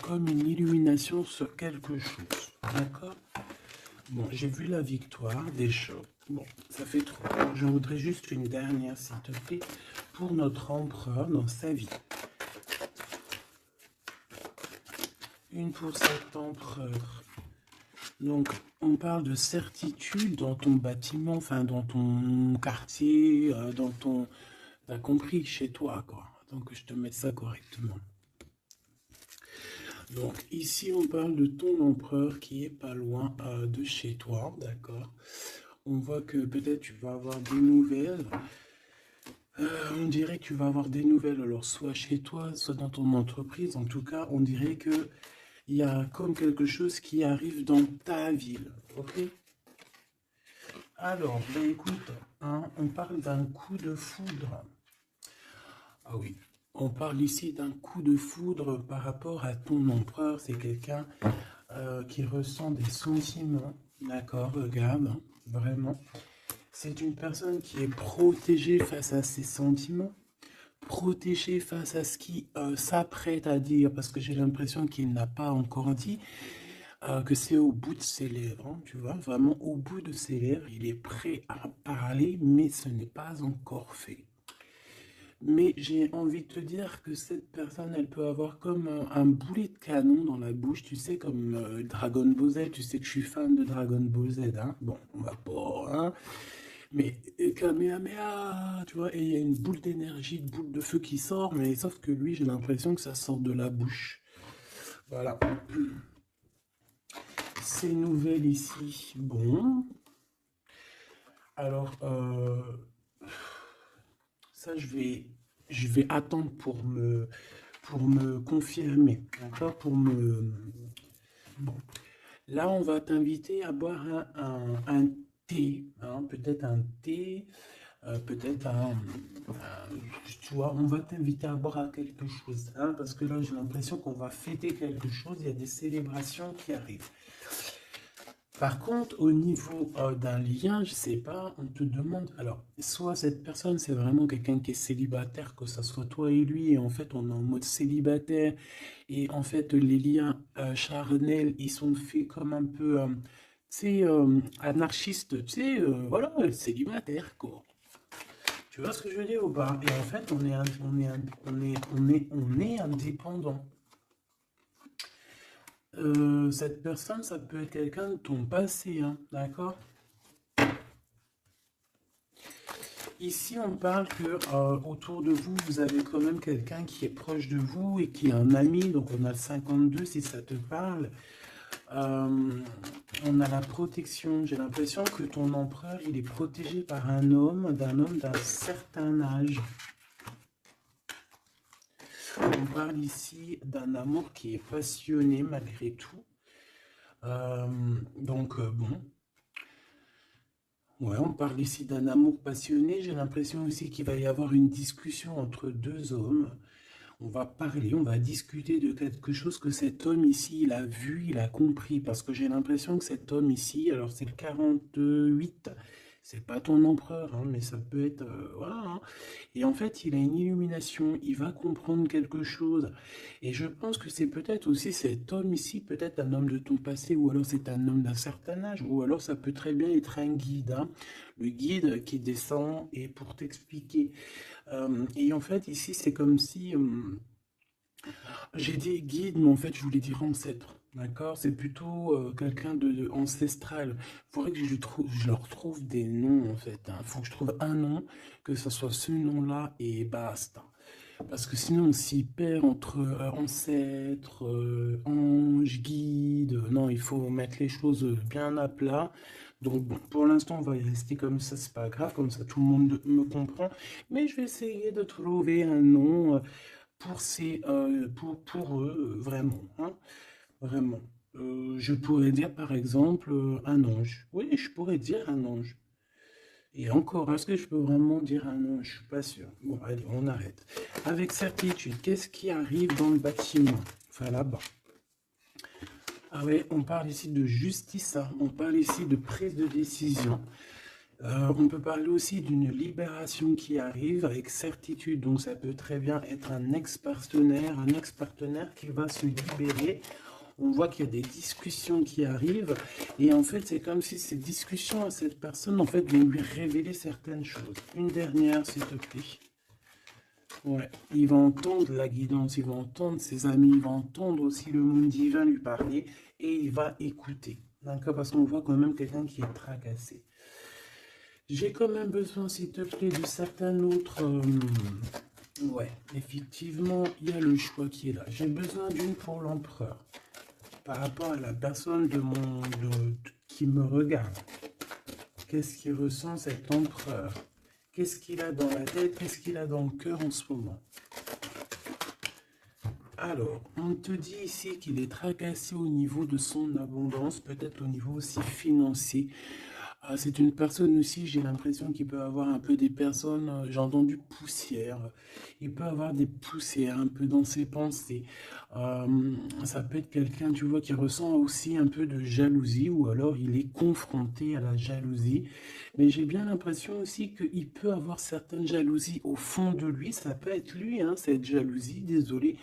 comme une illumination sur quelque chose. D'accord? Bon, j'ai vu la victoire déjà. Bon, ça fait trop. J'en voudrais juste une dernière, s'il te plaît, pour notre empereur dans sa vie. Une pour cet empereur. Donc, on parle de certitude dans ton bâtiment, enfin, dans ton quartier, dans ton... T'as compris, chez toi, quoi. Donc, je te mets ça correctement. Donc, ici, on parle de ton empereur qui est pas loin de chez toi, d'accord? On voit que peut-être tu vas avoir des nouvelles. On dirait que tu vas avoir des nouvelles, alors soit chez toi, soit dans ton entreprise. En tout cas, on dirait que il y a comme quelque chose qui arrive dans ta ville, ok? Alors, ben écoute, hein, on parle d'un coup de foudre. Ah oui, on parle ici d'un coup de foudre par rapport à ton empereur. C'est quelqu'un qui ressent des sentiments, d'accord? Regarde, hein, vraiment. C'est une personne qui est protégée face à ses sentiments, protégée face à ce qui s'apprête à dire, parce que j'ai l'impression qu'il n'a pas encore dit, que c'est au bout de ses lèvres, hein, tu vois, vraiment au bout de ses lèvres, il est prêt à parler, mais ce n'est pas encore fait. Mais j'ai envie de te dire que cette personne, elle peut avoir comme un boulet de canon dans la bouche, tu sais, comme Dragon Ball Z, tu sais que je suis fan de Dragon Ball Z, hein. Bon, on va pas, hein. Mais Kamehameha, tu vois, et il y a une boule d'énergie, une boule de feu qui sort, mais sauf que lui, j'ai l'impression que ça sort de la bouche. Voilà. Ces nouvelles ici, bon. Alors, ça, je vais attendre pour me confirmer, d'accord? Pour me... Bon. Là, on va t'inviter à boire un thé, hein, peut-être un thé, peut-être tu vois, on va t'inviter à boire quelque chose, hein, parce que là, j'ai l'impression qu'on va fêter quelque chose, il y a des célébrations qui arrivent. Par contre, au niveau d'un lien, je sais pas, on te demande, alors, soit cette personne, c'est vraiment quelqu'un qui est célibataire, que ça soit toi et lui, et en fait, on est en mode célibataire, et en fait, les liens charnels, ils sont faits comme un peu, tu sais, anarchistes, tu sais, voilà, célibataire, quoi. Tu vois ce que je veux dire ou pas? Et en fait, on est indépendant. Cette personne, ça peut être quelqu'un de ton passé, hein, d'accord? Ici, on parle que autour de vous, vous avez quand même quelqu'un qui est proche de vous et qui est un ami. Donc, on a le 52 si ça te parle. On a la protection. J'ai l'impression que ton empereur, il est protégé par un homme d'un certain âge. On parle ici d'un amour qui est passionné malgré tout. Bon. Ouais, on parle ici d'un amour passionné. J'ai l'impression aussi qu'il va y avoir une discussion entre deux hommes. On va parler, on va discuter de quelque chose que cet homme ici, il a vu, il a compris. Parce que j'ai l'impression que cet homme ici, alors c'est le 48, c'est pas ton empereur, hein, mais ça peut être... voilà, hein. Et en fait, il a une illumination, il va comprendre quelque chose. Et je pense que c'est peut-être aussi cet homme ici, peut-être un homme de ton passé, ou alors c'est un homme d'un certain âge, ou alors ça peut très bien être un guide, hein. Le guide qui descend et pour t'expliquer. Et en fait, ici, c'est comme si... j'ai dit guide, mais en fait, je voulais dire ancêtre. D'accord? C'est plutôt quelqu'un de ancestral. Il faudrait que je leur trouve des noms, en fait, hein. Il faut que je trouve un nom, que ce soit ce nom-là, et basta. Parce que sinon, on s'y perd entre ancêtre, ange, guide. Non, il faut mettre les choses bien à plat. Donc, bon, pour l'instant, on va y rester comme ça, c'est pas grave, comme ça tout le monde me comprend. Mais je vais essayer de trouver un nom pour eux, vraiment, hein, vraiment. Je pourrais dire par exemple un ange. Oui, je pourrais dire un ange. Et encore, est-ce que je peux vraiment dire un ange? Je suis pas sûr. Bon, allez, on arrête. Avec certitude, qu'est-ce qui arrive dans le bâtiment? Enfin, là-bas. Ah oui, on parle ici de justice, hein. On parle ici de prise de décision. On peut parler aussi d'une libération qui arrive avec certitude. Donc ça peut très bien être un ex-partenaire qui va se libérer. On voit qu'il y a des discussions qui arrivent et en fait c'est comme si ces discussions à cette personne en fait vont lui révéler certaines choses. Une dernière s'il te plaît. Ouais, il va entendre la guidance, il va entendre ses amis, il va entendre aussi le monde divin lui parler et il va écouter. D'accord? Parce qu'on voit quand même quelqu'un qui est tracassé. J'ai quand même besoin, s'il te plaît, de certains autres. Ouais, effectivement, il y a le choix qui est là. J'ai besoin d'une pour l'empereur. Par rapport à la personne qui me regarde. Qu'est-ce qu'il ressent cet empereur? Qu'est-ce qu'il a dans la tête? Qu'est-ce qu'il a dans le cœur en ce moment? Alors, on te dit ici qu'il est tracassé au niveau de son abondance, peut-être au niveau aussi financier. C'est une personne aussi, j'ai l'impression qu'il peut avoir un peu des personnes, j'ai entendu poussière, il peut avoir des poussières un peu dans ses pensées. Ça peut être quelqu'un, tu vois, qui ressent aussi un peu de jalousie ou alors il est confronté à la jalousie. Mais j'ai bien l'impression aussi qu'il peut avoir certaines jalousies au fond de lui, ça peut être lui, hein, cette jalousie, désolé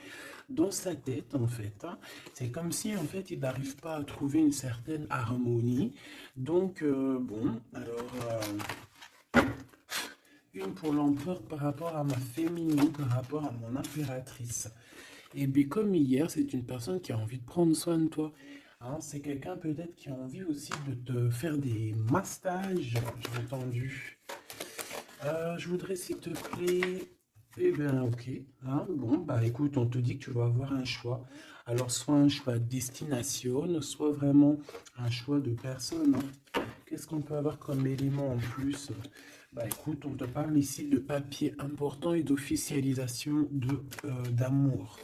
dans sa tête en fait, hein. C'est comme si en fait il n'arrive pas à trouver une certaine harmonie. Donc bon, alors une pour l'empereur par rapport à ma féminine, par rapport à mon impératrice. Et bien comme hier, c'est une personne qui a envie de prendre soin de toi. Hein, c'est quelqu'un peut-être qui a envie aussi de te faire des massages, j'ai entendu. Je voudrais s'il te plaît. Eh bien, ok. Hein, bon, bah écoute, on te dit que tu vas avoir un choix. Alors, soit un choix de destination, soit vraiment un choix de personne. Hein. Qu'est-ce qu'on peut avoir comme élément en plus? Bah écoute, on te parle ici de papier important et d'officialisation d'amour.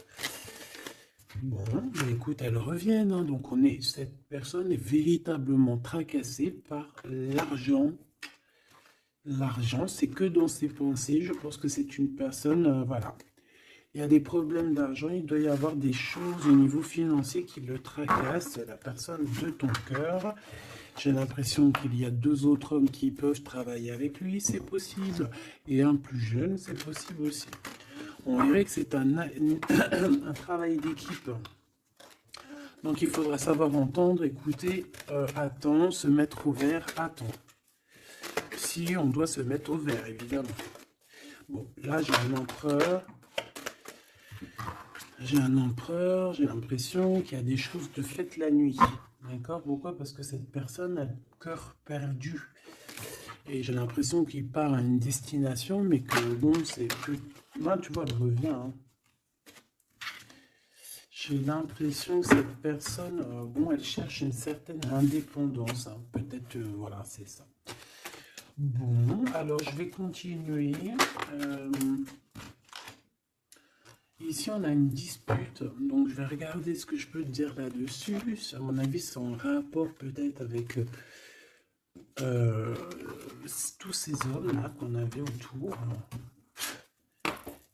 Bon, bah écoute, elles reviennent. Hein, donc, cette personne est véritablement tracassée par l'argent. L'argent, c'est que dans ses pensées. Je pense que c'est une personne, voilà. Il y a des problèmes d'argent, il doit y avoir des choses au niveau financier qui le tracassent, la personne de ton cœur. J'ai l'impression qu'il y a deux autres hommes qui peuvent travailler avec lui, c'est possible. Et un plus jeune, c'est possible aussi. On dirait que c'est un travail d'équipe. Donc il faudra savoir entendre, écouter, attends, se mettre au vert, attends. Si on doit se mettre au vert, évidemment. Bon, là j'ai un empereur. J'ai un empereur, j'ai l'impression qu'il y a des choses de faites la nuit. D'accord? Pourquoi? Parce que cette personne a le cœur perdu. Et j'ai l'impression qu'il part à une destination, mais que bon, c'est plus. Moi, tu vois, elle revient. Hein. J'ai l'impression que cette personne, bon, elle cherche une certaine indépendance. Hein. Peut-être, voilà, c'est ça. Bon, alors je vais continuer. Ici, on a une dispute, donc je vais regarder ce que je peux te dire là-dessus. À mon avis, c'est en rapport peut-être avec euh, tous ces hommes-là qu'on avait autour.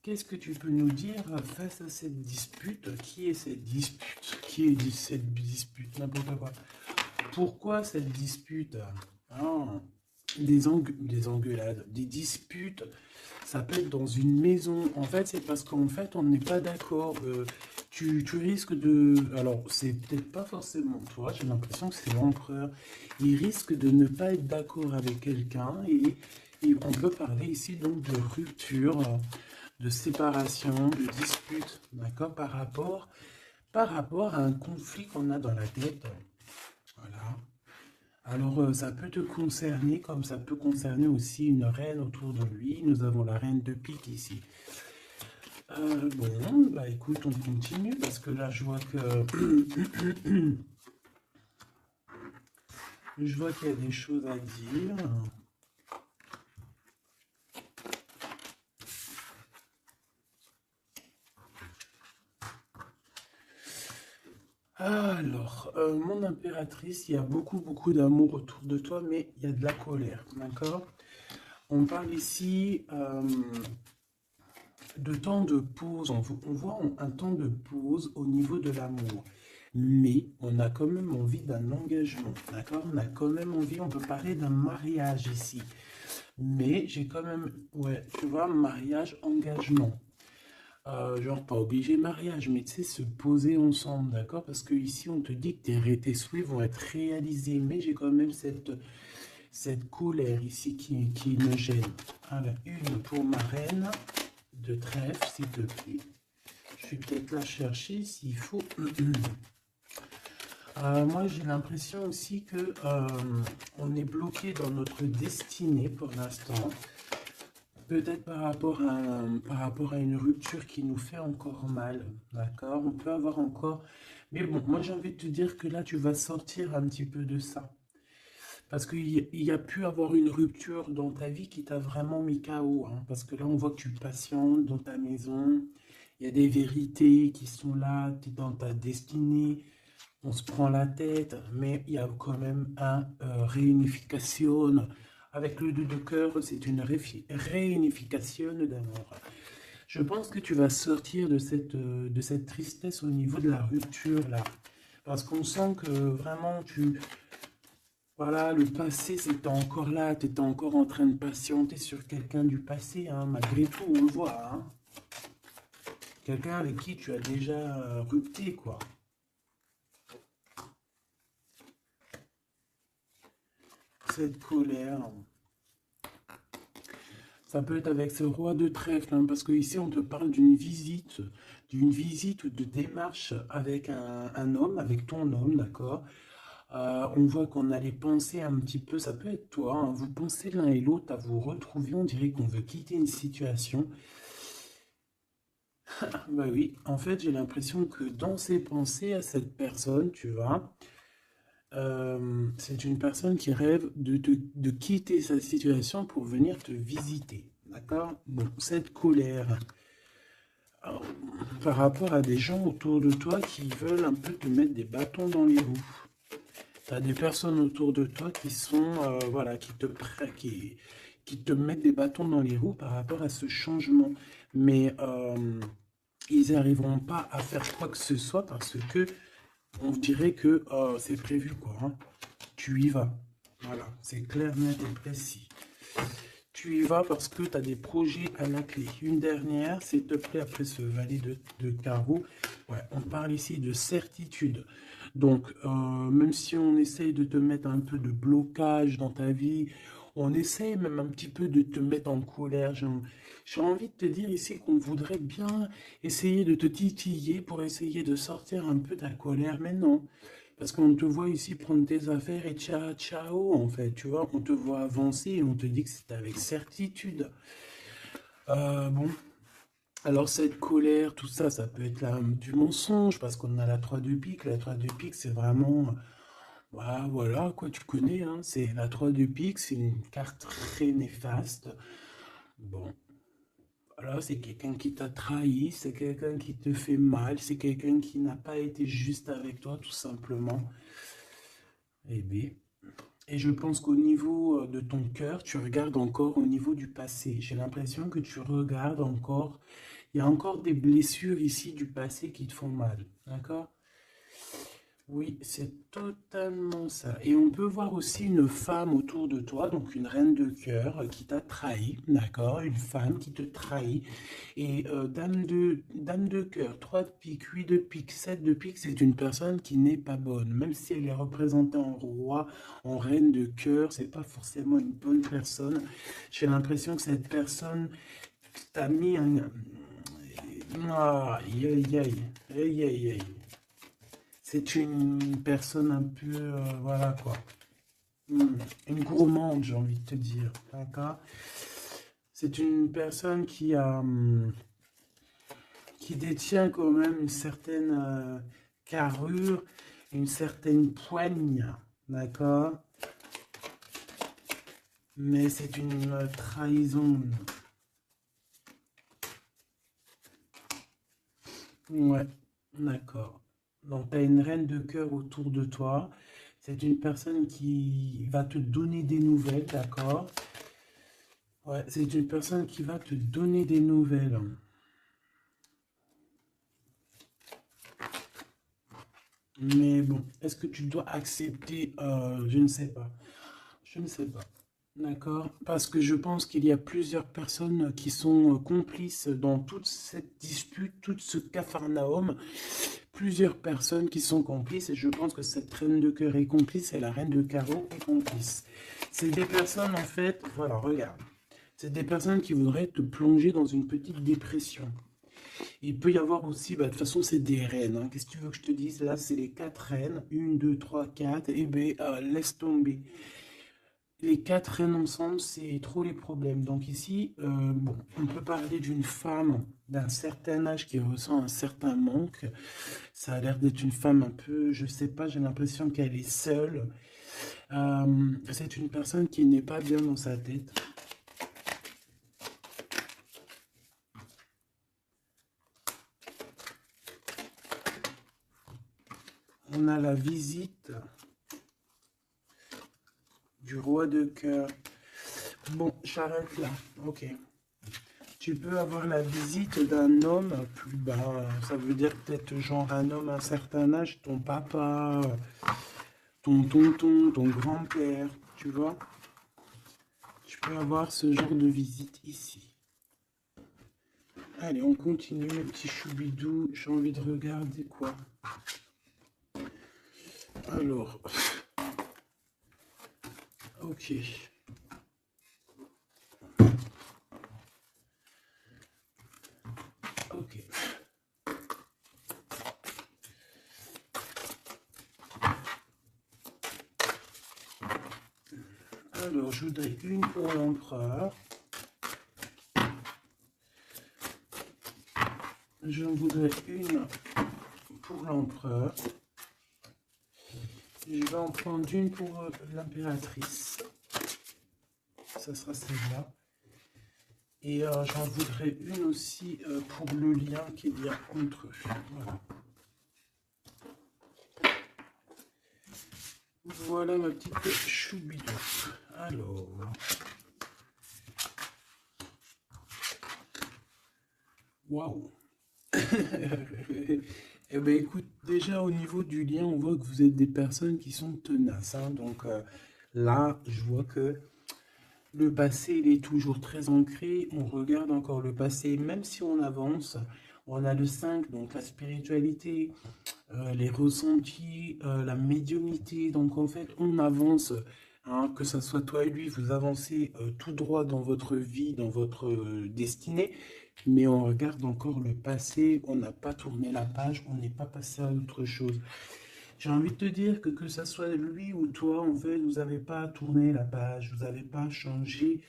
Qu'est-ce que tu peux nous dire face à cette dispute? Qui est cette dispute? Qui est cette dispute? N'importe quoi. Pourquoi cette dispute? Ah, des engueulades, des disputes. Ça peut être dans une maison. En fait, c'est parce qu'en fait, on n'est pas d'accord. Tu risques de... Alors, c'est peut-être pas forcément toi, j'ai l'impression que c'est l'empereur. Il risque de ne pas être d'accord avec quelqu'un et on peut parler ici donc de rupture, de séparation, de dispute, d'accord, par rapport à un conflit qu'on a dans la tête. Voilà. Alors, ça peut te concerner comme ça peut concerner aussi une reine autour de lui. Nous avons la reine de pique ici. Bon, bah écoute, on continue parce que là, je vois que je vois qu'il y a des choses à dire. Alors, mon impératrice, il y a beaucoup d'amour autour de toi, mais il y a de la colère, d'accord? On parle ici de temps de pause, on voit un temps de pause au niveau de l'amour. mais on a quand même envie d'un engagement, d'accord? On a quand même envie, on peut parler d'un mariage ici, mais j'ai quand même, ouais, tu vois, mariage, engagement. Genre pas obligé mariage, mais tu sais, se poser ensemble, d'accord? Parce que ici, on te dit que tes souhaits vont être réalisés, mais j'ai quand même cette colère ici qui me gêne. Alors, une pour ma reine de trèfle, s'il te plaît. Je vais peut-être la chercher s'il faut. Moi, j'ai l'impression aussi que on est bloqué dans notre destinée pour l'instant. Peut-être par rapport à une rupture qui nous fait encore mal, d'accord? On peut avoir encore... Mais bon, moi j'ai envie de te dire que là, tu vas sortir un petit peu de ça. Parce qu'il y a pu avoir une rupture dans ta vie qui t'a vraiment mis KO, hein. Parce que là, on voit que tu patientes dans ta maison. Il y a des vérités qui sont là, tu es dans ta destinée. On se prend la tête, mais il y a quand même un réunification. Avec le 2 de cœur, c'est une réunification d'amour. Je pense que tu vas sortir de cette tristesse au niveau de la rupture là. Parce qu'on sent que vraiment voilà, le passé c'était encore là, tu étais encore en train de patienter sur quelqu'un du passé, hein, malgré tout, on le voit, hein. Quelqu'un avec qui tu as déjà rupté, quoi. Cette colère. Ça peut être avec ce roi de trèfle, hein, parce que ici on te parle d'une visite ou de démarche avec un homme, avec ton homme, d'accord? On voit qu'on allait penser un petit peu, ça peut être toi, hein, vous pensez l'un et l'autre à vous retrouver, on dirait qu'on veut quitter une situation. Bah oui, en fait j'ai l'impression que dans ses pensées à cette personne, tu vois, c'est une personne qui rêve de quitter sa situation pour venir te visiter. D'accord? Bon, cette colère euh, par rapport à des gens autour de toi qui veulent un peu te mettre des bâtons dans les roues. Tu as des personnes autour de toi qui sont, voilà, qui te mettent des bâtons dans les roues par rapport à ce changement. Mais ils n'arriveront pas à faire quoi que ce soit parce que on dirait que c'est prévu, quoi, hein. Tu y vas. Voilà, c'est clair, net et précis. Tu y vas parce que tu as des projets à la clé. Une dernière, s'il te plaît, après ce valet de carreau. Ouais, on parle ici de certitude. Donc, même si on essaye de te mettre un peu de blocage dans ta vie, on essaye même un petit peu de te mettre en colère. J'ai envie de te dire ici qu'on voudrait bien essayer de te titiller pour essayer de sortir un peu ta colère, mais non. Parce qu'on te voit ici prendre tes affaires et ciao, ciao, en fait, tu vois, on te voit avancer et on te dit que c'est avec certitude. Bon, alors cette colère, tout ça, ça peut être du mensonge, parce qu'on a la 3 de pique. La 3 de pique, c'est vraiment, bah, voilà, quoi, tu connais, hein, c'est la 3 de pique, c'est une carte très néfaste. Bon, voilà, c'est quelqu'un qui t'a trahi, c'est quelqu'un qui te fait mal, c'est quelqu'un qui n'a pas été juste avec toi, tout simplement. Eh bien, et je pense qu'au niveau de ton cœur, tu regardes encore au niveau du passé. J'ai l'impression que tu regardes encore. Il y a encore des blessures ici du passé qui te font mal. D'accord? Oui, c'est totalement ça. Et on peut voir aussi une femme autour de toi, donc une reine de cœur qui t'a trahi, d'accord? Une femme qui te trahit. Et dame de cœur, 3 de pique, 8 de pique, 7 de pique, c'est une personne qui n'est pas bonne. Même si elle est représentée en roi, en reine de cœur, c'est pas forcément une bonne personne. J'ai l'impression que cette personne t'a mis un... Aïe, aïe, aïe, aïe, aïe, aïe. C'est une personne un peu, voilà quoi, une gourmande, j'ai envie de te dire, d'accord? C'est une personne qui détient quand même une certaine carrure, une certaine poigne, d'accord? Mais c'est une trahison. Ouais, d'accord. Donc, tu as une reine de cœur autour de toi. C'est une personne qui va te donner des nouvelles, d'accord? Ouais, c'est une personne qui va te donner des nouvelles. Mais bon, est-ce que tu dois accepter? Je ne sais pas. Je ne sais pas. D'accord? Parce que je pense qu'il y a plusieurs personnes qui sont complices dans toute cette dispute, tout ce capharnaüm. Plusieurs personnes qui sont complices et je pense que cette reine de cœur est complice et la reine de carreau est complice. C'est des personnes, en fait, voilà, regarde. C'est des personnes qui voudraient te plonger dans une petite dépression. Il peut y avoir aussi, bah, de toute façon, c'est des reines, hein. Qu'est-ce que tu veux que je te dise? Là, c'est les quatre reines. Une, deux, trois, quatre. Et ben, laisse tomber. Les quatre reines ensemble, c'est trop les problèmes. Donc ici, bon, on peut parler d'une femme d'un certain âge qui ressent un certain manque. Ça a l'air d'être une femme un peu, je sais pas, j'ai l'impression qu'elle est seule. C'est une personne qui n'est pas bien dans sa tête. On a la visite du roi de cœur. Bon, j'arrête là. Ok. Tu peux avoir la visite d'un homme plus bas. Ça veut dire peut-être genre un homme à un certain âge, ton papa, ton tonton, ton grand-père, tu vois. Tu peux avoir ce genre de visite ici. Allez, on continue, mes petits choubidous. J'ai envie de regarder quoi. Alors, ok. Ok. Alors, je voudrais une pour l'empereur. Je voudrais une pour l'empereur. Je vais en prendre une pour l'impératrice. Ça sera celle-là. Et j'en voudrais une aussi pour le lien qu'il y a entre eux. Voilà. Voilà ma petite choubidou. Alors. Waouh. Eh bien, écoute, déjà au niveau du lien, on voit que vous êtes des personnes qui sont tenaces, hein. Donc là, je vois que le passé, il est toujours très ancré. On regarde encore le passé, même si on avance. On a le 5, donc la spiritualité, les ressentis, la médiumnité. Donc en fait, on avance, hein, que ce soit toi et lui, vous avancez tout droit dans votre vie, dans votre destinée. Mais on regarde encore le passé, on n'a pas tourné la page, on n'est pas passé à autre chose. J'ai envie de te dire que ce soit lui ou toi, en fait, vous n'avez pas tourné la page, vous n'avez pas changé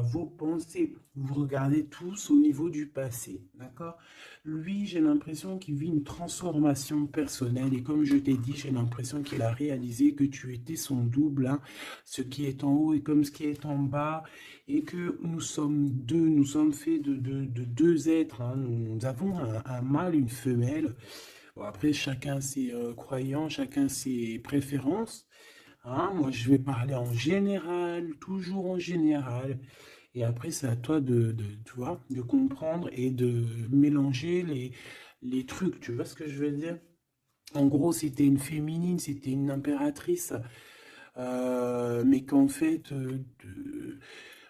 vos pensées. Vous regardez tous au niveau du passé, d'accord? Lui, j'ai l'impression qu'il vit une transformation personnelle et comme je t'ai dit, j'ai l'impression qu'il a réalisé que tu étais son double, hein. Ce qui est en haut est comme ce qui est en bas et que nous sommes deux, nous sommes faits de deux êtres, hein. Nous avons un mâle, une femelle. Bon, après, chacun ses croyants, chacun ses préférences, hein. Moi, je vais parler en général, toujours en général. Et après, c'est à toi tu vois, de comprendre et de mélanger les trucs. Tu vois ce que je veux dire? En gros, c'était une féminine, c'était une impératrice, mais qu'en fait,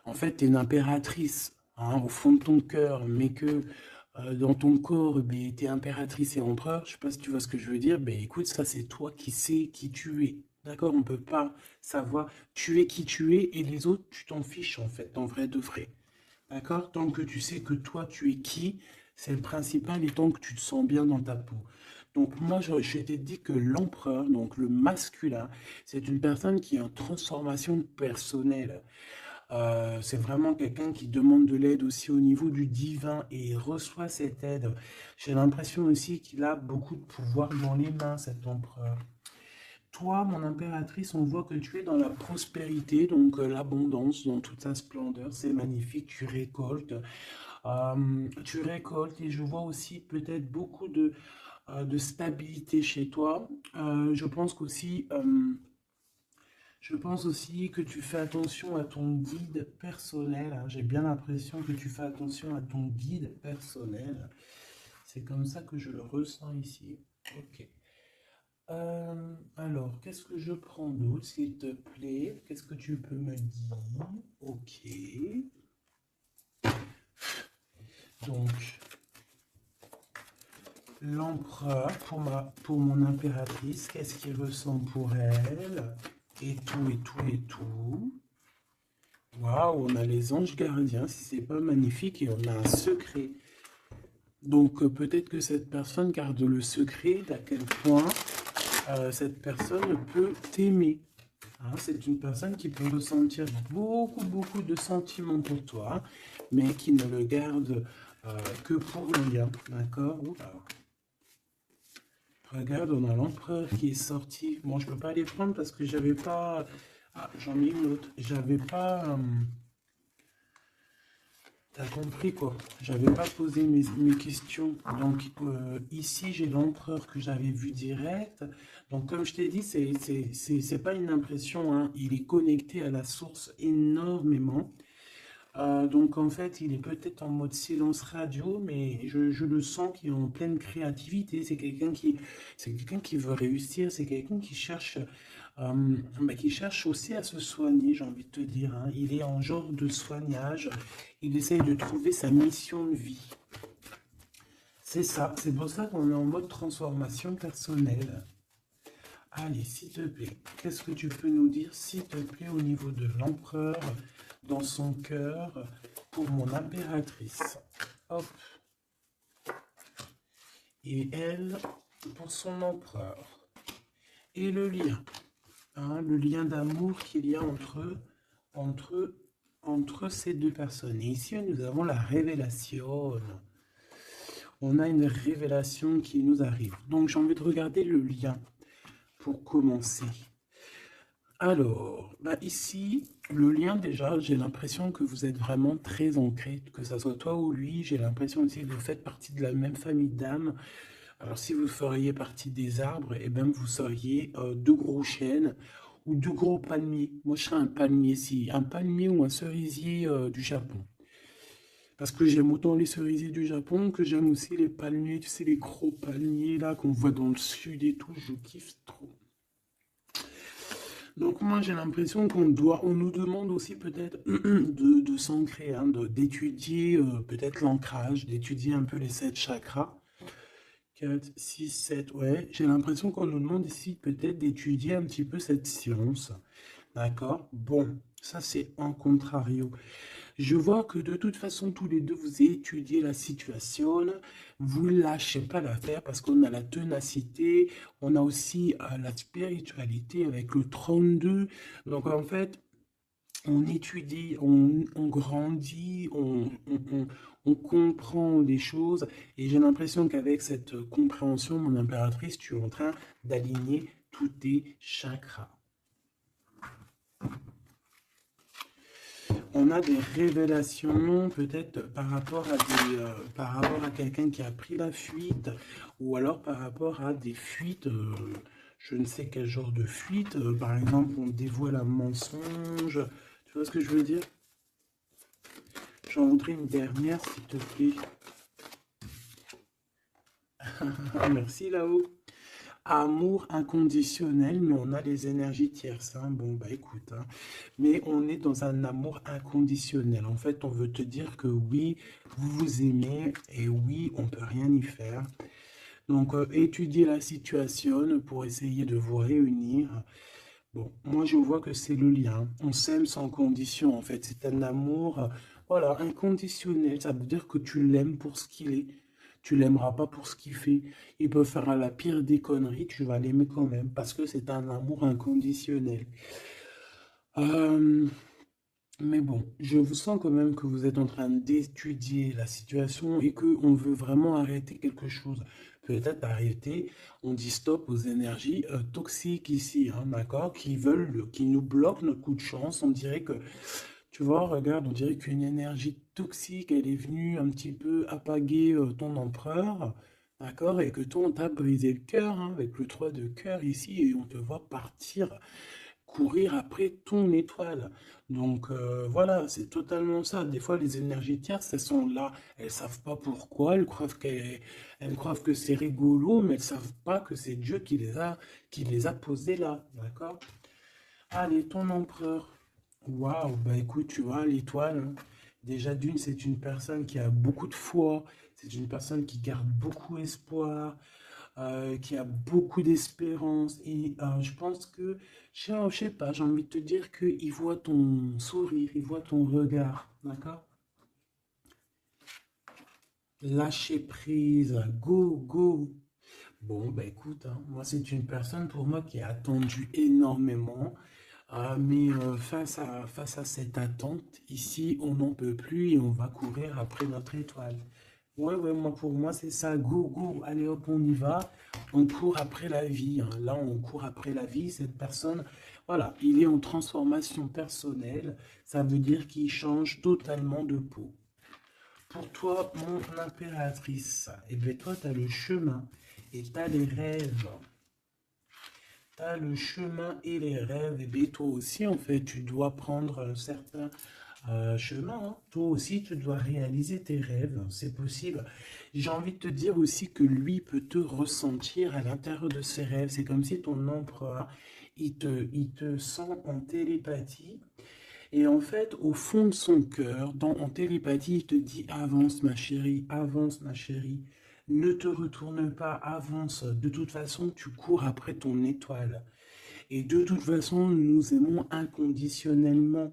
en fait, t'es une impératrice, hein, au fond de ton cœur, mais que dans ton corps, ben, t'es impératrice et empereur. Je sais pas si tu vois ce que je veux dire. Ben écoute, ça c'est toi qui sais qui tu es. D'accord? On peut pas savoir. Tu es qui tu es et les autres, tu t'en fiches en fait, en vrai de vrai. D'accord? Tant que tu sais que toi, tu es qui, c'est le principal et tant que tu te sens bien dans ta peau. Donc moi, je t'ai dit que l'empereur, donc le masculin, c'est une personne qui est en transformation personnelle. C'est vraiment quelqu'un qui demande de l'aide aussi au niveau du divin et il reçoit cette aide. J'ai l'impression aussi qu'il a beaucoup de pouvoir dans les mains, cet empereur. Toi, mon impératrice, on voit que tu es dans la prospérité, donc l'abondance dans toute sa splendeur. C'est magnifique, tu récoltes et je vois aussi peut-être beaucoup de stabilité chez toi. Je pense aussi que tu fais attention à ton guide personnel, hein. J'ai bien l'impression que tu fais attention à ton guide personnel. C'est comme ça que je le ressens ici. Ok. Alors, qu'est-ce que je prends d'autre, s'il te plaît? Qu'est-ce que tu peux me dire? Ok. Donc, l'empereur pour mon impératrice, qu'est-ce qu'il ressent pour elle? Et tout, et tout, et tout. Waouh, on a les anges gardiens, si c'est pas magnifique, et on a un secret. Donc, peut-être que cette personne garde le secret d'à quel point cette personne peut t'aimer. Hein, c'est une personne qui peut ressentir beaucoup, beaucoup de sentiments pour toi, mais qui ne le garde que pour le lien. D'accord? Oula. Regarde, on a l'empereur qui est sorti. Bon, je peux pas les prendre parce que j'avais pas. Ah, j'en ai une autre. J'avais pas. T'as compris quoi? J'avais pas posé mes questions. Donc ici j'ai l'empereur que j'avais vu direct. Donc comme je t'ai dit, c'est pas une impression, hein. Il est connecté à la source énormément. Donc en fait, il est peut-être en mode silence radio, mais je le sens qu'il est en pleine créativité. C'est quelqu'un qui veut réussir. C'est quelqu'un qui cherche aussi à se soigner, j'ai envie de te dire, hein. Il est en genre de soignage. Il essaye de trouver sa mission de vie. C'est ça. C'est pour ça qu'on est en mode transformation personnelle. Allez, s'il te plaît, qu'est-ce que tu peux nous dire, s'il te plaît, au niveau de l'empereur, dans son cœur, pour mon impératrice? Hop. Et elle, pour son empereur. Et le lien. Hein, le lien d'amour qu'il y a entre, entre ces deux personnes. Et ici, nous avons la révélation. On a une révélation qui nous arrive. Donc, j'ai envie de regarder le lien pour commencer. Alors, bah ici, le lien déjà, j'ai l'impression que vous êtes vraiment très ancrés, que ce soit toi ou lui. J'ai l'impression aussi que vous faites partie de la même famille d'âmes. Alors, si vous feriez partie des arbres, eh bien, vous seriez deux gros chênes ou deux gros palmiers. Moi, je serais un palmier, si, un palmier ou un cerisier du Japon. Parce que j'aime autant les cerisiers du Japon que j'aime aussi les palmiers, tu sais, les gros palmiers là qu'on voit dans le sud et tout, je kiffe trop. Donc moi j'ai l'impression on nous demande aussi peut-être de s'ancrer, hein, d'étudier peut-être l'ancrage, d'étudier un peu les 7 chakras. 4, 6, 7, ouais. J'ai l'impression qu'on nous demande ici peut-être d'étudier un petit peu cette science. D'accord? Bon, ça c'est en contrario. Je vois que de toute façon, tous les deux, vous étudiez la situation, vous ne lâchez pas l'affaire parce qu'on a la ténacité, on a aussi la spiritualité avec le 32. Donc en fait, on étudie, on grandit, on comprend des choses. Et j'ai l'impression qu'avec cette compréhension, mon impératrice, tu es en train d'aligner tous tes chakras. On a des révélations peut-être par rapport à quelqu'un qui a pris la fuite ou alors par rapport à des fuites, je ne sais quel genre de fuite, par exemple on dévoile un mensonge, tu vois ce que je veux dire? J'en voudrais une dernière s'il te plaît. Merci là-haut. Amour inconditionnel, mais on a les énergies tierces, hein. Bon, bah écoute, hein. Mais on est dans un amour inconditionnel. En fait, on veut te dire que oui, vous vous aimez et oui, on peut rien y faire. Donc, étudier la situation pour essayer de vous réunir. Bon, moi je vois que c'est le lien. On s'aime sans condition, en fait. C'est un amour, voilà, inconditionnel. Ça veut dire que tu l'aimes pour ce qu'il est. Tu l'aimeras pas pour ce qu'il fait. Il peut faire la pire des conneries, tu vas l'aimer quand même, parce que c'est un amour inconditionnel. Euh, mais bon, je vous sens quand même que vous êtes en train d'étudier la situation et que on veut vraiment arrêter quelque chose. Peut-être arrêter, on dit stop aux énergies toxiques ici, hein, d'accord, qui nous bloquent notre coup de chance. On dirait que, tu vois, regarde, on dirait qu'une énergie toxique, elle est venue un petit peu apaguer ton empereur, d'accord, et que toi, on t'a brisé le cœur, hein, avec le 3 de cœur ici, et on te voit partir courir après ton étoile. Donc voilà, c'est totalement ça. Des fois, les énergies tierces, elles sont là, elles savent pas pourquoi, elles croient que c'est rigolo, mais elles savent pas que c'est Dieu qui les a posées là, d'accord? Allez, ton empereur. Waouh, bah écoute, tu vois, l'étoile, hein, déjà d'une, c'est une personne qui a beaucoup de foi, c'est une personne qui garde beaucoup espoir, qui a beaucoup d'espérance. Et je pense que, je sais pas, j'ai envie de te dire qu'il voit ton sourire, il voit ton regard, d'accord? Lâcher prise, go, go. Bon, bah écoute, hein, moi c'est une personne pour moi qui a attendu énormément. Mais face à cette attente, ici, on n'en peut plus et on va courir après notre étoile. Ouais, ouais, moi, pour moi, c'est ça. Go, go, allez hop, on y va. On court après la vie, hein. Là, on court après la vie. Cette personne, voilà, il est en transformation personnelle. Ça veut dire qu'il change totalement de peau. Pour toi, mon impératrice, eh bien, toi, tu as le chemin et tu as les rêves. T'as le chemin et les rêves, et bien toi aussi, en fait, tu dois prendre un certain chemin, hein. Toi aussi, tu dois réaliser tes rêves, c'est possible. J'ai envie de te dire aussi que lui peut te ressentir à l'intérieur de ses rêves. C'est comme si ton empereur, il te sent en télépathie. Et en fait, au fond de son cœur, en télépathie, il te dit avance ma chérie, ne te retourne pas, avance. De toute façon, tu cours après ton étoile. Et de toute façon, nous nous aimons inconditionnellement.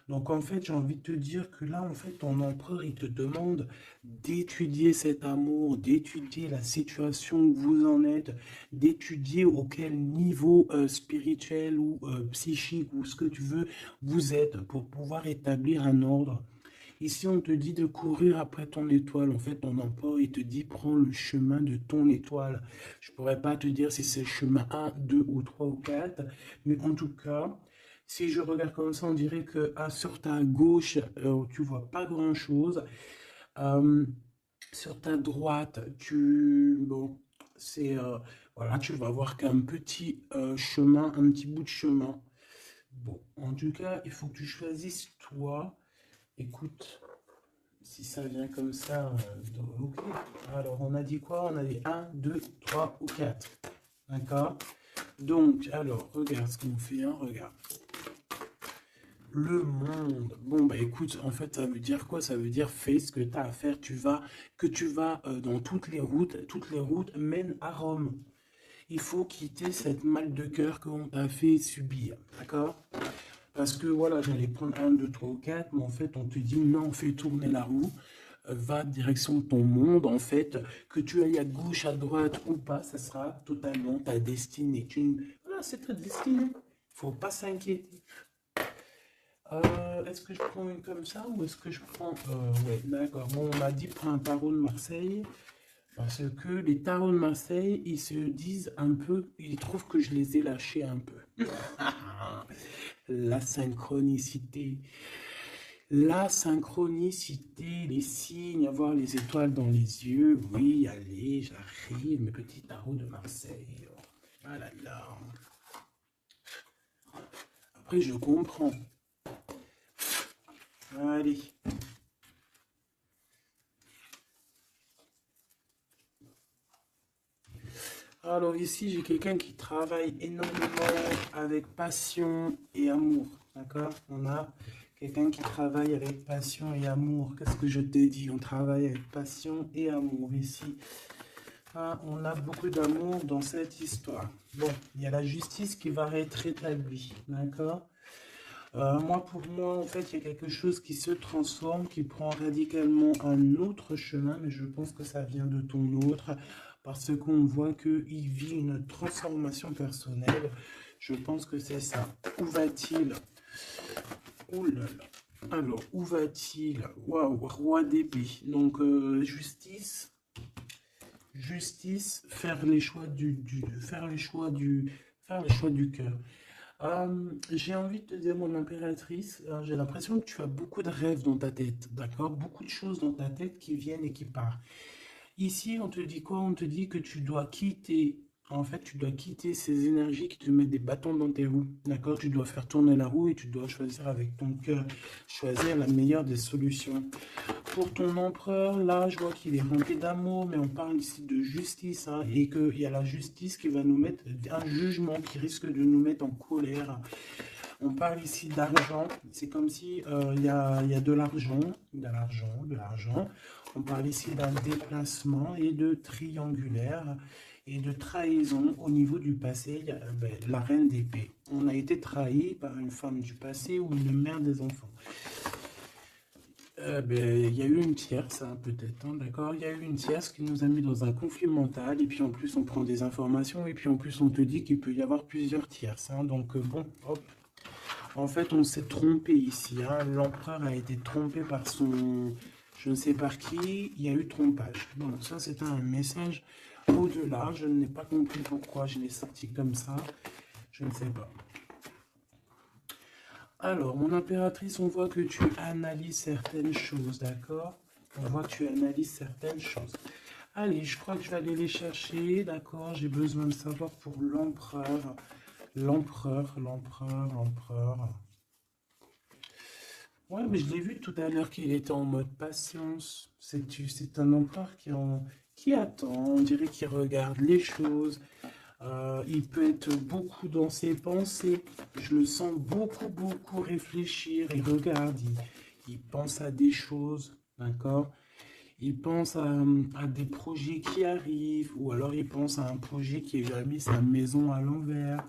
Donc en fait, j'ai envie de te dire que là, en fait, ton empereur, il te demande d'étudier cet amour, d'étudier la situation où vous en êtes, d'étudier auquel niveau spirituel ou psychique ou ce que tu veux vous êtes pour pouvoir établir un ordre. Ici, on te dit de courir après ton étoile. En fait, ton empereur, il te dit prends le chemin de ton étoile. Je pourrais pas te dire si c'est le chemin un, 2 ou 3 ou 4, mais en tout cas, si je regarde comme ça, on dirait que sur ta gauche, tu vois pas grand-chose. Euh, Sur ta droite, bon, c'est, voilà, tu vas voir qu'un petit chemin, un petit bout de chemin. Bon, en tout cas, il faut que tu choisisses toi. Écoute, si ça vient comme ça, ok. Alors, on a dit quoi? On a dit un, 2, 3 ou 4. D'accord? Donc, alors, regarde ce qu'on fait, hein, regarde. Le monde. Bon, bah écoute, en fait, ça veut dire quoi? Ça veut dire fais ce que tu as à faire. Tu vas dans toutes les routes mènent à Rome. Il faut quitter cette mal de cœur qu'on t'a fait subir. D'accord? Parce que voilà, j'allais prendre un, 2, 3 ou 4, mais en fait, on te dit non, fais tourner la roue, va direction de ton monde. En fait, que tu ailles à gauche, à droite ou pas, ça sera totalement ta destinée. Voilà, c'est ta destinée. Faut pas s'inquiéter. Est-ce que je prends une comme ça ou est-ce que je prends. Ouais, d'accord. Bon, on m'a dit prends un tarot de Marseille. Parce que les tarots de Marseille, ils se disent un peu, ils trouvent que je les ai lâchés un peu. La synchronicité. La synchronicité, les signes, avoir les étoiles dans les yeux. Oui, allez, j'arrive, mes petits tarots de Marseille. Ah là là. Après, je comprends. Allez. Alors ici, j'ai quelqu'un qui travaille énormément avec passion et amour. D'accord? On a quelqu'un qui travaille avec passion et amour. Qu'est-ce que je t'ai dit? On travaille avec passion et amour ici. Ah, on a beaucoup d'amour dans cette histoire. Bon, il y a la justice qui va être établie. D'accord? Moi, pour moi, en fait, il y a quelque chose qui se transforme, qui prend radicalement un autre chemin, mais je pense que ça vient de ton autre, parce qu'on voit qu'il vit une transformation personnelle. Je pense que c'est ça. Où va-t-il? Ouh là là. Alors, où va-t-il? Waouh, roi d'épée. Donc, justice, faire les choix faire les choix du cœur. J'ai envie de te dire, mon impératrice, j'ai l'impression que tu as beaucoup de rêves dans ta tête, d'accord? Beaucoup de choses dans ta tête qui viennent et qui partent. Ici, on te dit quoi? On te dit que tu dois quitter En fait, tu dois quitter ces énergies qui te mettent des bâtons dans tes roues. D'accord? Tu dois faire tourner la roue et tu dois choisir avec ton cœur, choisir la meilleure des solutions. Pour ton empereur, là, je vois qu'il est rempli d'amour, mais on parle ici de justice, hein, et qu'il y a la justice qui va nous mettre un jugement qui risque de nous mettre en colère. On parle ici d'argent. C'est comme si il y a de l'argent, de l'argent, de l'argent. On parle ici d'un déplacement et de triangulaire et de trahison au niveau du passé. Il y a, la reine d'épée. On a été trahi par une femme du passé ou une mère des enfants. Il y a eu une tierce, hein, peut-être, hein, d'accord? Il y a eu une tierce qui nous a mis dans un conflit mental, et puis en plus on prend des informations, et puis en plus on te dit qu'il peut y avoir plusieurs tierces, hein, donc bon, hop. En fait, on s'est trompé ici, hein. L'empereur a été trompé par son... Je ne sais par qui, il y a eu trompage. Donc ça, c'est un message au-delà. Je n'ai pas compris pourquoi je l'ai sorti comme ça. Je ne sais pas. Alors, mon impératrice, on voit que tu analyses certaines choses, d'accord? On voit que tu analyses certaines choses. Allez, je crois que je vais aller les chercher, d'accord? J'ai besoin de savoir pour l'empereur. L'empereur. Ouais, mais je l'ai vu tout à l'heure qu'il était en mode patience. C'est un empereur qui attend, on dirait qu'il regarde les choses. Il peut être beaucoup dans ses pensées. Je le sens beaucoup réfléchir. Il regarde, il pense à des choses, d'accord? Il pense à des projets qui arrivent, ou alors il pense à un projet qui a mis sa maison à l'envers.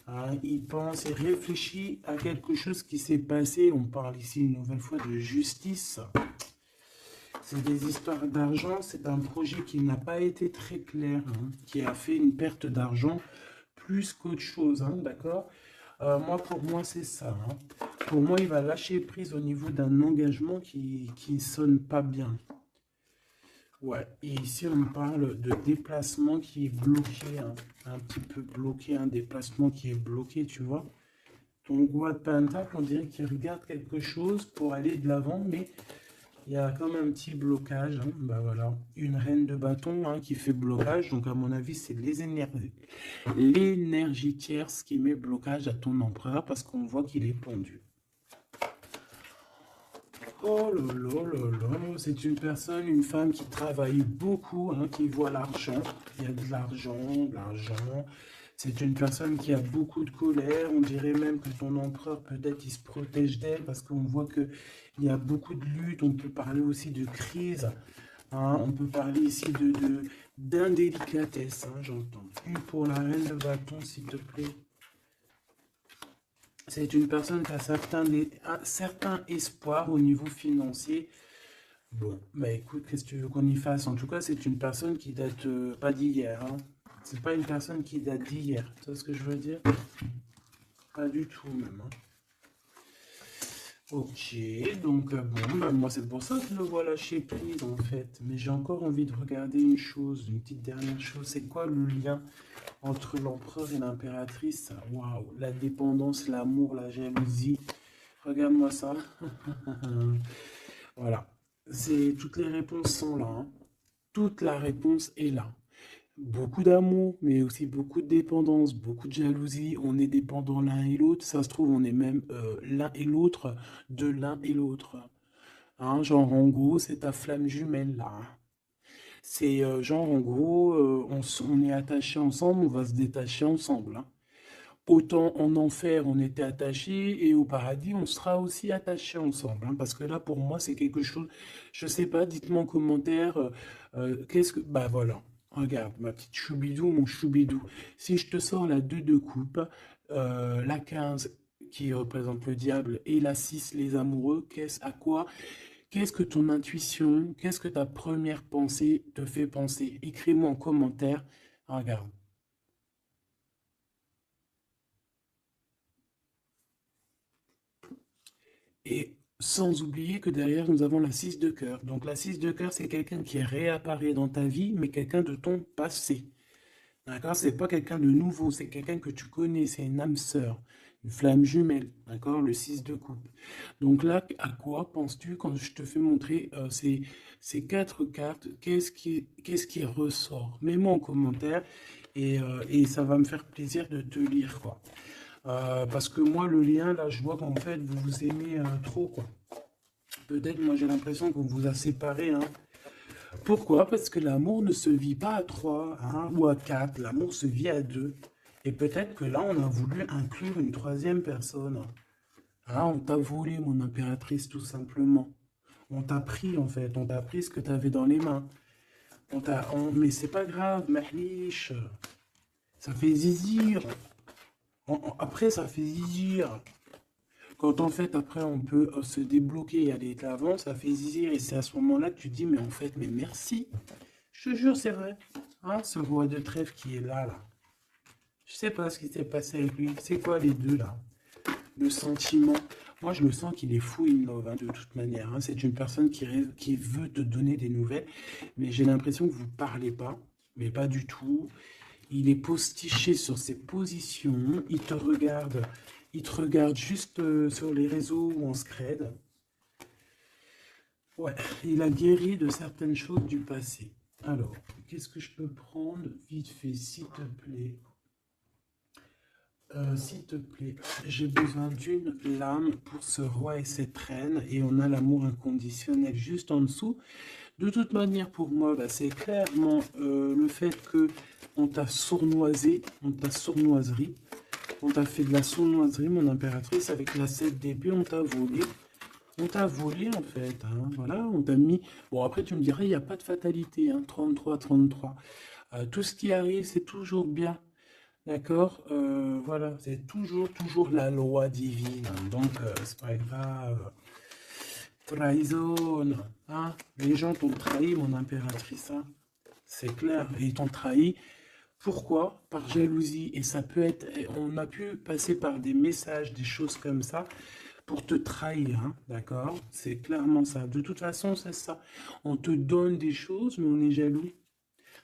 Hein, il pense et réfléchit à quelque chose qui s'est passé. On parle ici une nouvelle fois de justice. C'est des histoires d'argent. C'est un projet qui n'a pas été très clair, hein, qui a fait une perte d'argent plus qu'autre chose, hein, d'accord? Pour moi, c'est ça, hein. Pour moi, il va lâcher prise au niveau d'un engagement qui ne sonne pas bien. Ouais, et ici on parle de déplacement qui est bloqué, hein, un petit peu bloqué, un déplacement qui est bloqué, tu vois. Ton roi de pentacle, on dirait qu'il regarde quelque chose pour aller de l'avant, mais il y a comme un petit blocage, hein. Bah voilà, une reine de bâton, hein, qui fait blocage, donc à mon avis c'est l'énergie tierce qui met blocage à ton empereur parce qu'on voit qu'il est pendu. Oh là là là là, c'est une personne, une femme qui travaille beaucoup, hein, qui voit l'argent. Il y a de l'argent, de l'argent. C'est une personne qui a beaucoup de colère. On dirait même que ton empereur, peut-être, il se protège d'elle parce qu'on voit qu'il y a beaucoup de luttes. On peut parler aussi de crise, hein. On peut parler ici d'indélicatesse, hein, j'entends. Une pour la reine de bâton, s'il te plaît. C'est une personne qui a un certain espoir au niveau financier. Bon, bah écoute, qu'est-ce que tu veux qu'on y fasse? En tout cas, c'est une personne qui date pas d'hier, hein. C'est pas une personne qui date d'hier. Tu vois ce que je veux dire? Pas du tout même, hein. Ok, donc bon, bah, moi c'est pour ça que le vois lâcher prise en fait. Mais j'ai encore envie de regarder une chose, une petite dernière chose. C'est quoi le lien entre l'empereur et l'impératrice? Waouh, la dépendance, l'amour, la jalousie. Regarde-moi ça. Voilà. Toutes les réponses sont là, hein. Toute la réponse est là. Beaucoup d'amour, mais aussi beaucoup de dépendance, beaucoup de jalousie. On est dépendants l'un et l'autre. Ça se trouve, on est même l'un et l'autre de l'un et l'autre. Hein, genre, en gros, c'est ta flamme jumelle là, hein. C'est genre, en gros, on est attachés ensemble, on va se détacher ensemble, hein. Autant en enfer, on était attachés, et au paradis, on sera aussi attachés ensemble, hein, parce que là, pour moi, c'est quelque chose, je sais pas, dites-moi en commentaire, qu'est-ce que... Bah voilà, regarde, ma petite choubidou, mon choubidou. Si je te sors la 2 de coupe, la 15 qui représente le diable, et la 6 les amoureux, qu'est-ce que ton intuition, qu'est-ce que ta première pensée te fait penser? Écris-moi en commentaire, regarde. Et sans oublier que derrière, nous avons la 6 de cœur. Donc la 6 de cœur, c'est quelqu'un qui réapparaît dans ta vie, mais quelqu'un de ton passé. D'accord? C'est pas quelqu'un de nouveau, c'est quelqu'un que tu connais, c'est une âme sœur, une flamme jumelle. D'accord? Le 6 de coupe. Donc là, à quoi penses-tu quand je te fais montrer ces quatre cartes? Qu'est-ce qui ressort? Mets-moi en commentaire. Et ça va me faire plaisir de te lire, quoi. Parce que moi, le lien, là, je vois qu'en fait, vous vous aimez trop, quoi. Peut-être, moi, j'ai l'impression qu'on vous a séparés, hein. Pourquoi? Parce que l'amour ne se vit pas à trois, hein, ou à quatre. L'amour se vit à deux. Et peut-être que là, on a voulu inclure une troisième personne. Ah, on t'a volé, mon impératrice, tout simplement. On t'a pris, en fait. On t'a pris ce que tu avais dans les mains. Mais c'est pas grave, mahlish. Ça fait zizir. Après, ça fait zizir. Quand en fait, après, on peut se débloquer et aller de l'avant, ça fait zizir. Et c'est à ce moment-là que tu te dis, mais en fait, mais merci. Je te jure, c'est vrai. Hein, ce roi de trèfle qui est là, là. Je sais pas ce qui s'est passé avec lui. C'est quoi les deux, là? Le sentiment. Moi, je le sens qu'il est fou in love, hein, de toute manière, hein. C'est une personne qui veut te donner des nouvelles, mais j'ai l'impression que vous parlez pas, mais pas du tout. Il est postiché sur ses positions, il te regarde juste sur les réseaux ou en scred. Ouais, il a guéri de certaines choses du passé. Alors, qu'est-ce que je peux prendre vite fait, s'il te plaît? S'il te plaît, j'ai besoin d'une lame pour ce roi et cette reine, et on a l'amour inconditionnel juste en dessous. De toute manière, pour moi, bah, c'est clairement le fait que on t'a sournoisé, on t'a sournoiserie, on t'a fait de la sournoiserie, mon impératrice, avec la 7 d'épée, on t'a volé. On t'a volé en fait, hein, voilà, on t'a mis... Bon, après tu me dirais, il n'y a pas de fatalité, hein, 33, 33. Tout ce qui arrive, c'est toujours bien. D'accord, voilà, c'est toujours la loi divine, hein. Donc c'est pas grave. Trahison, hein. Les gens t'ont trahi, mon impératrice, hein. C'est clair, et ils t'ont trahi. Pourquoi? Par jalousie. Et ça peut être, on a pu passer par des messages, des choses comme ça, pour te trahir, hein, d'accord? C'est clairement ça. De toute façon, c'est ça. On te donne des choses, mais on est jaloux.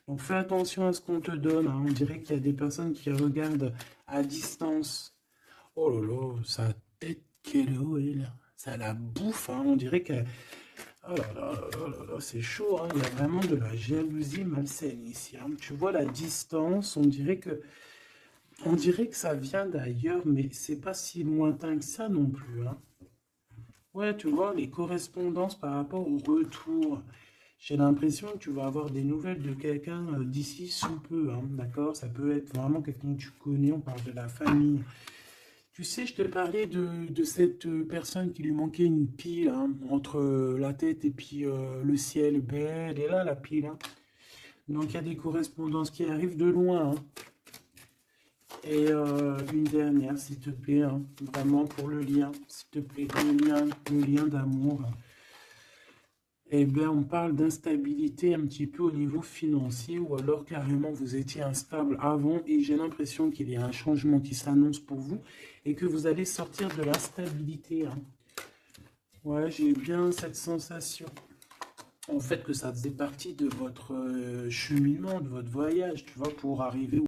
Donc fais attention à ce qu'on te donne, hein. On dirait qu'il y a des personnes qui regardent à distance. Oh là là, sa tête qu'elle est là. Ça la bouffe, hein. On dirait qu'elle... Oh là là, oh là là, c'est chaud, hein. Il y a vraiment de la jalousie malsaine ici, hein. Tu vois la distance, on dirait que ça vient d'ailleurs, mais c'est pas si lointain que ça non plus, hein. Ouais, tu vois, les correspondances par rapport au retour. J'ai l'impression que tu vas avoir des nouvelles de quelqu'un d'ici sous peu, hein, d'accord? Ça peut être vraiment quelqu'un que tu connais, on parle de la famille. Tu sais, je te parlais de cette personne qui lui manquait une pile, hein, entre la tête et puis le ciel. Ben, elle est là, la pile, hein. Donc il y a des correspondances qui arrivent de loin, hein. Et une dernière, s'il te plaît, hein, vraiment pour le lien, s'il te plaît, le lien d'amour. Eh bien, on parle d'instabilité un petit peu au niveau financier, ou alors carrément vous étiez instable avant et j'ai l'impression qu'il y a un changement qui s'annonce pour vous et que vous allez sortir de l'instabilité, hein. Ouais, j'ai bien cette sensation. En fait, que ça faisait partie de votre cheminement, de votre voyage, tu vois, pour arriver